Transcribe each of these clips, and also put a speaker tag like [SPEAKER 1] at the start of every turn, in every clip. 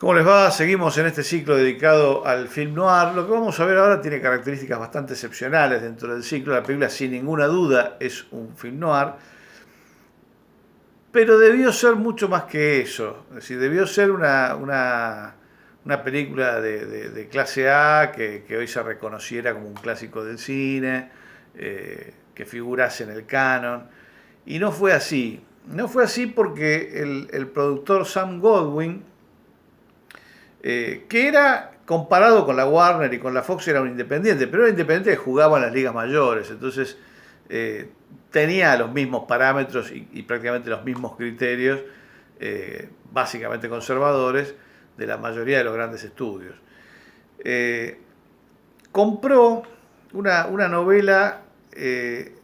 [SPEAKER 1] ¿Cómo les va? Seguimos en este ciclo dedicado al film noir. Lo que vamos a ver ahora tiene características bastante excepcionales dentro del ciclo. La película, sin ninguna duda, es un film noir, pero debió ser mucho más que eso. Es decir, debió ser una película de clase A que hoy se reconociera como un clásico del cine, que figurase en el canon. Y no fue así. No fue así porque el productor Sam Goldwyn, que era comparado con la Warner y con la Fox, era un independiente, pero era un independiente que jugaba en las ligas mayores, entonces eh, tenía los mismos parámetros y prácticamente los mismos criterios, básicamente conservadores, de la mayoría de los grandes estudios. Eh, Compró una novela de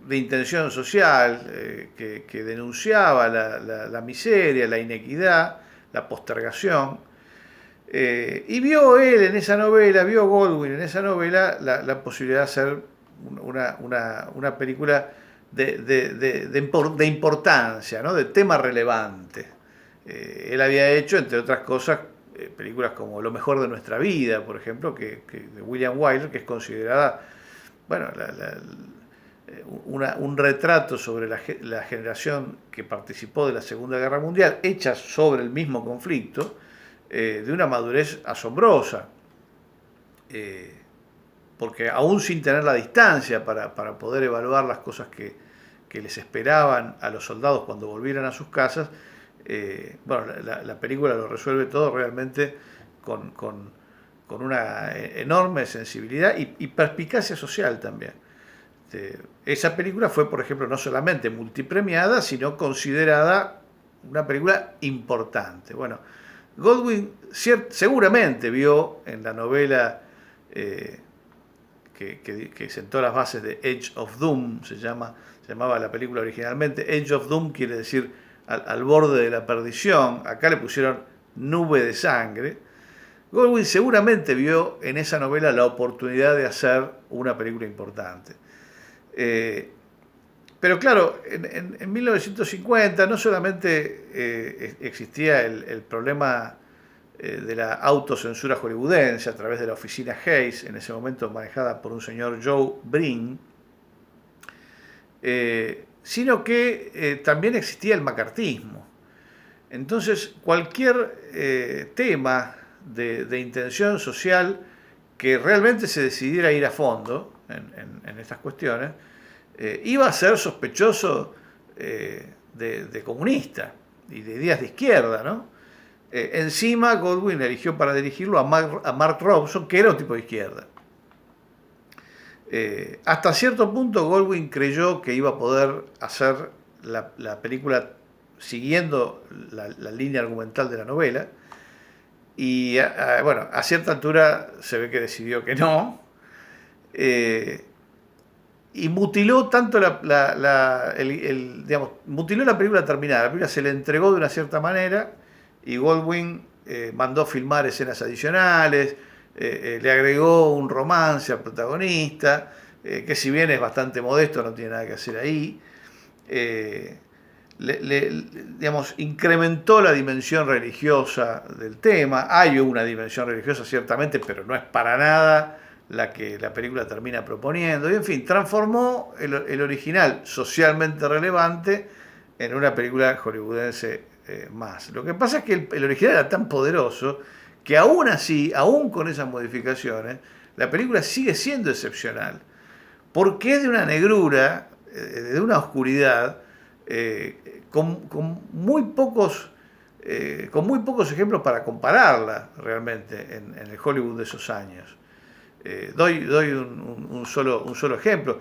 [SPEAKER 1] intención social que denunciaba la miseria, la inequidad, la postergación. Y vio él en esa novela, vio Goldwyn en esa novela la posibilidad de hacer una película de importancia, ¿no? De tema relevante. Él había hecho, entre otras cosas, películas como Lo mejor de nuestra vida, por ejemplo, de William Wyler, que es considerada, bueno, un retrato sobre la generación que participó de la Segunda Guerra Mundial, hecha sobre el mismo conflicto, de una madurez asombrosa, eh, porque aún sin tener la distancia para poder evaluar las cosas que les esperaban a los soldados cuando volvieran a sus casas, bueno, la película lo resuelve todo realmente con una enorme sensibilidad y perspicacia social también. Esa película fue, por ejemplo, no solamente multipremiada, sino considerada una película importante. Bueno, Goldwyn seguramente vio en la novela que sentó las bases de Edge of Doom, se llamaba la película originalmente. Edge of Doom quiere decir al borde de la perdición. Acá le pusieron nube de sangre. Goldwyn seguramente vio en esa novela la oportunidad de hacer una película importante. Pero claro, en 1950 no solamente existía el problema de la autocensura hollywoodense a través de la oficina Hayes, en ese momento manejada por un señor Joe Brin, sino que también existía el macartismo. Entonces, cualquier tema de intención social que realmente se decidiera ir a fondo en estas cuestiones, iba a ser sospechoso de comunista y de ideas de izquierda, ¿no? Encima Goldwyn eligió para dirigirlo a Mark Robson, que era un tipo de izquierda. Hasta cierto punto Goldwyn creyó que iba a poder hacer la película siguiendo la línea argumental de la novela, y bueno, a cierta altura se ve que decidió que no, y mutiló tanto digamos, mutiló la película terminada. La película se le entregó de una cierta manera y Goldwyn mandó filmar escenas adicionales, le agregó un romance al protagonista, que si bien es bastante modesto, no tiene nada que hacer ahí. Digamos, incrementó la dimensión religiosa del tema. Hay una dimensión religiosa ciertamente, pero no es para nada la que la película termina proponiendo. Y en fin, transformó el original socialmente relevante en una película hollywoodense más. Lo que pasa es que el original era tan poderoso que aún así, aún con esas modificaciones, la película sigue siendo excepcional. Porque es de una negrura, de una oscuridad, con muy pocos ejemplos para compararla realmente en el Hollywood de esos años. Doy un solo ejemplo.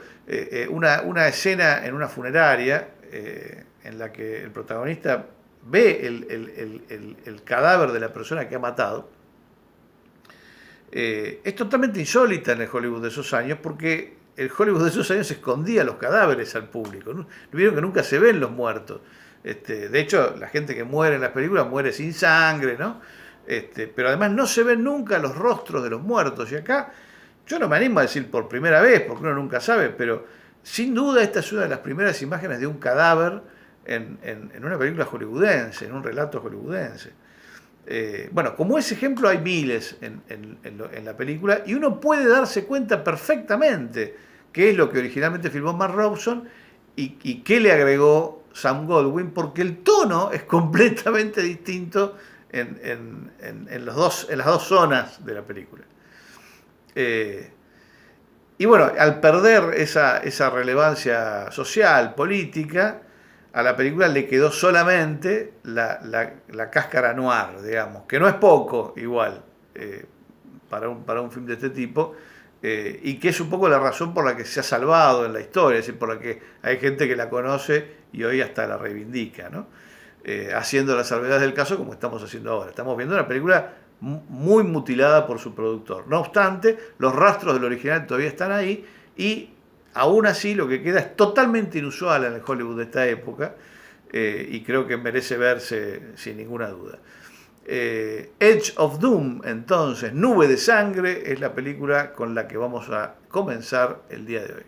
[SPEAKER 1] Una escena en una funeraria en la que el protagonista ve el cadáver de la persona que ha matado. Es totalmente insólita en el Hollywood de esos años porque el Hollywood de esos años escondía los cadáveres al público. ¿No? Vieron que nunca se ven los muertos. De hecho, la gente que muere en las películas muere sin sangre, ¿no? Pero además no se ven nunca los rostros de los muertos. Y acá, yo no me animo a decir por primera vez, porque uno nunca sabe, pero sin duda esta es una de las primeras imágenes de un cadáver en una película hollywoodense, en un relato hollywoodense. Bueno, como ese ejemplo hay miles en la película y uno puede darse cuenta perfectamente qué es lo que originalmente filmó Mark Robson y qué le agregó Sam Goldwyn, porque el tono es completamente distinto en las dos zonas de la película. Eh, y bueno, al perder esa relevancia social, política, a la película le quedó solamente la cáscara noir, digamos, que no es poco igual eh, para un film de este tipo, y que es un poco la razón por la que se ha salvado en la historia, es decir, por la que hay gente que la conoce y hoy hasta la reivindica, ¿no? Haciendo las salvedades del caso como estamos haciendo ahora. Estamos viendo una película muy mutilada por su productor. No obstante, los rastros del original todavía están ahí y aún así lo que queda es totalmente inusual en el Hollywood de esta época, y creo que merece verse sin ninguna duda. Edge of Doom, entonces, Nube de Sangre, es la película con la que vamos a comenzar el día de hoy.